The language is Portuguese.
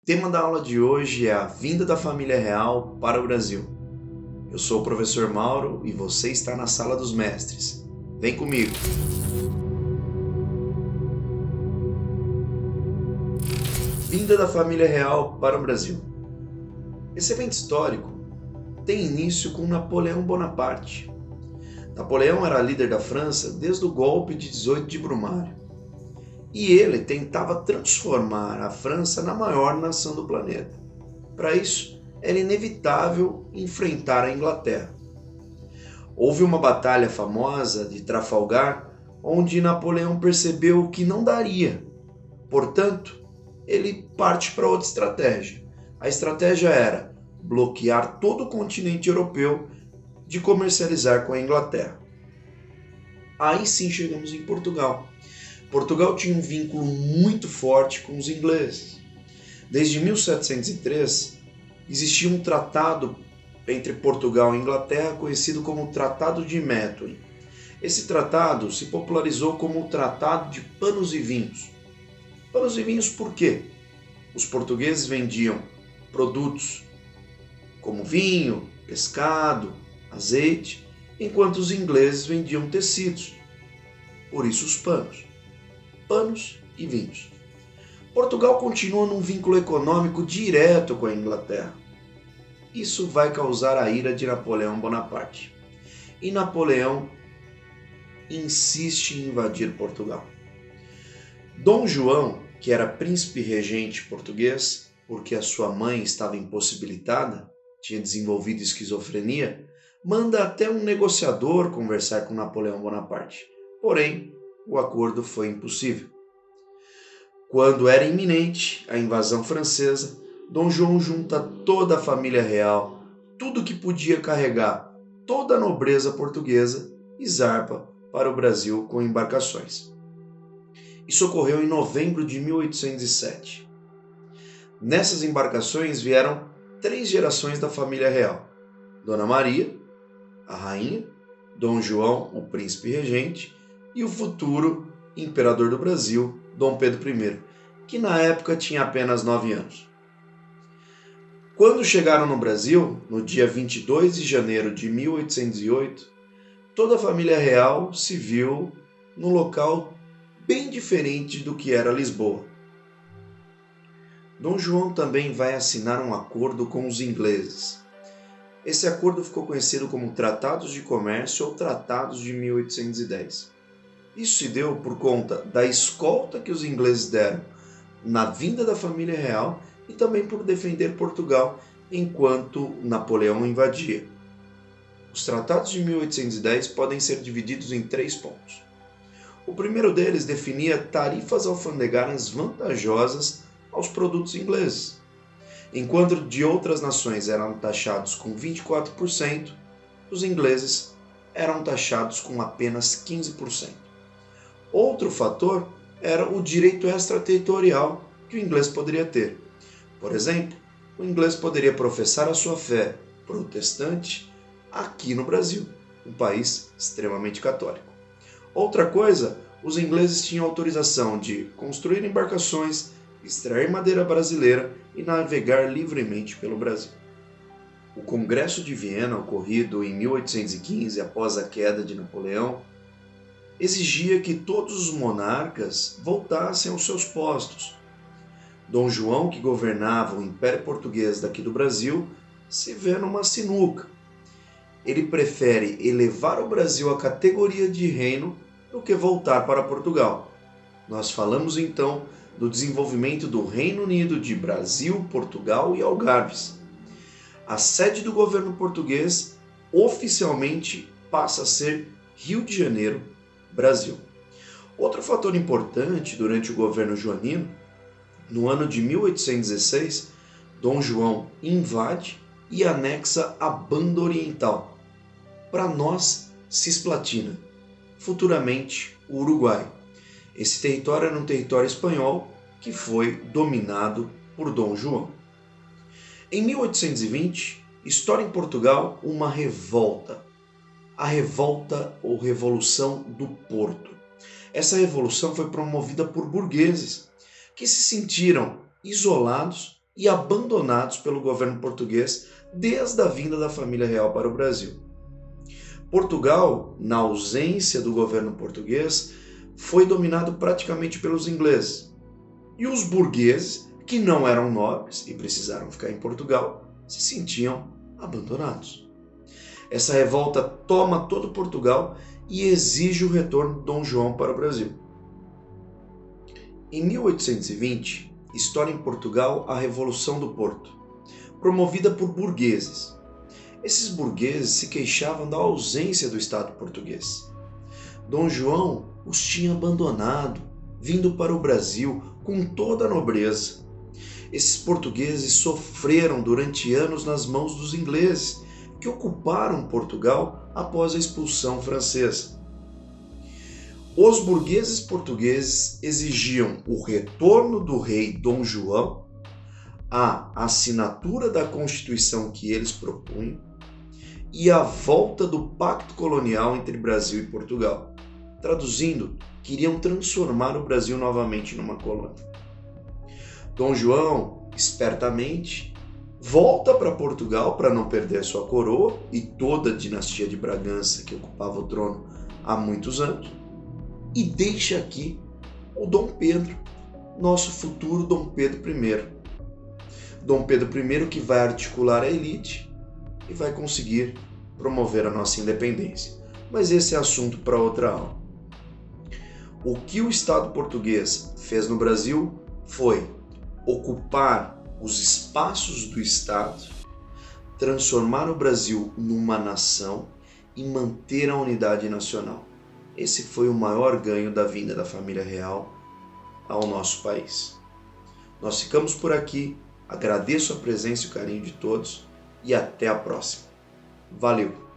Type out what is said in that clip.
O tema da aula de hoje é a vinda da família real para o Brasil. Eu sou o professor Mauro e você está na Sala dos Mestres. Vem comigo! Vinda da família real para o Brasil. Esse evento histórico tem início com Napoleão Bonaparte. Napoleão era líder da França desde o golpe de 18 de Brumário. E ele tentava transformar a França na maior nação do planeta. Para isso, era inevitável enfrentar a Inglaterra. Houve uma batalha famosa de Trafalgar, onde Napoleão percebeu que não daria. Portanto, ele parte para outra estratégia. A estratégia era bloquear todo o continente europeu de comercializar com a Inglaterra. Aí sim chegamos em Portugal. Portugal tinha um vínculo muito forte com os ingleses. Desde 1703, existia um tratado entre Portugal e Inglaterra conhecido como Tratado de Methuen. Esse tratado se popularizou como o Tratado de Panos e Vinhos. Panos e vinhos por quê? Os portugueses vendiam produtos como vinho, pescado, azeite, enquanto os ingleses vendiam tecidos. Por isso os panos. Panos e vinhos. Portugal continua num vínculo econômico direto com a Inglaterra. Isso vai causar a ira de Napoleão Bonaparte. E Napoleão insiste em invadir Portugal. Dom João, que era príncipe regente português, porque a sua mãe estava impossibilitada, tinha desenvolvido esquizofrenia, manda até um negociador conversar com Napoleão Bonaparte. Porém, o acordo foi impossível. Quando era iminente a invasão francesa, Dom João junta toda a família real, tudo que podia carregar, toda a nobreza portuguesa e zarpa para o Brasil com embarcações. Isso ocorreu em novembro de 1807. Nessas embarcações vieram 3 gerações da família real: Dona Maria, a rainha, Dom João, o príncipe regente, e o futuro imperador do Brasil, Dom Pedro I, que na época tinha apenas 9 anos. Quando chegaram no Brasil, no dia 22 de janeiro de 1808, toda a família real se viu num local bem diferente do que era Lisboa. Dom João também vai assinar um acordo com os ingleses. Esse acordo ficou conhecido como Tratados de Comércio ou Tratados de 1810. Isso se deu por conta da escolta que os ingleses deram na vinda da família real e também por defender Portugal enquanto Napoleão invadia. Os tratados de 1810 podem ser divididos em 3 pontos. O primeiro deles definia tarifas alfandegárias vantajosas aos produtos ingleses. Enquanto de outras nações eram taxados com 24%, os ingleses eram taxados com apenas 15%. Outro fator era o direito extraterritorial que o inglês poderia ter. Por exemplo, o inglês poderia professar a sua fé protestante aqui no Brasil, um país extremamente católico. Outra coisa, os ingleses tinham autorização de construir embarcações, extrair madeira brasileira e navegar livremente pelo Brasil. O Congresso de Viena, ocorrido em 1815 após a queda de Napoleão, exigia que todos os monarcas voltassem aos seus postos. Dom João, que governava o Império Português daqui do Brasil, se vê numa sinuca. Ele prefere elevar o Brasil à categoria de reino do que voltar para Portugal. Nós falamos então do desenvolvimento do Reino Unido de Brasil, Portugal e Algarves. A sede do governo português oficialmente passa a ser Rio de Janeiro, Brasil. Outro fator importante durante o governo joanino, no ano de 1816, Dom João invade e anexa a Banda Oriental, para nós Cisplatina, futuramente o Uruguai. Esse território era um território espanhol que foi dominado por Dom João. Em 1820, estoura em Portugal uma revolta, a revolta ou Revolução do Porto. Essa revolução foi promovida por burgueses que se sentiram isolados e abandonados pelo governo português desde a vinda da família real para o Brasil. Portugal, na ausência do governo português, foi dominado praticamente pelos ingleses. E os burgueses, que não eram nobres e precisaram ficar em Portugal, se sentiam abandonados. Essa revolta toma todo Portugal e exige o retorno de Dom João para o Brasil. Em 1820, estoura em Portugal a Revolução do Porto, promovida por burgueses. Esses burgueses se queixavam da ausência do Estado português. Dom João os tinha abandonado, vindo para o Brasil com toda a nobreza. Esses portugueses sofreram durante anos nas mãos dos ingleses, que ocuparam Portugal após a expulsão francesa. Os burgueses portugueses exigiam o retorno do rei Dom João, a assinatura da Constituição que eles propunham e a volta do pacto colonial entre Brasil e Portugal. Traduzindo, queriam transformar o Brasil novamente numa colônia. Dom João, espertamente, volta para Portugal para não perder sua coroa e toda a dinastia de Bragança que ocupava o trono há muitos anos, e deixa aqui o Dom Pedro, nosso futuro Dom Pedro I. Dom Pedro I que vai articular a elite e vai conseguir promover a nossa independência. Mas esse é assunto para outra aula. O que o Estado português fez no Brasil foi ocupar os espaços do Estado, transformar o Brasil numa nação e manter a unidade nacional. Esse foi o maior ganho da vinda da família real ao nosso país. Nós ficamos por aqui, agradeço a presença e o carinho de todos e até a próxima. Valeu!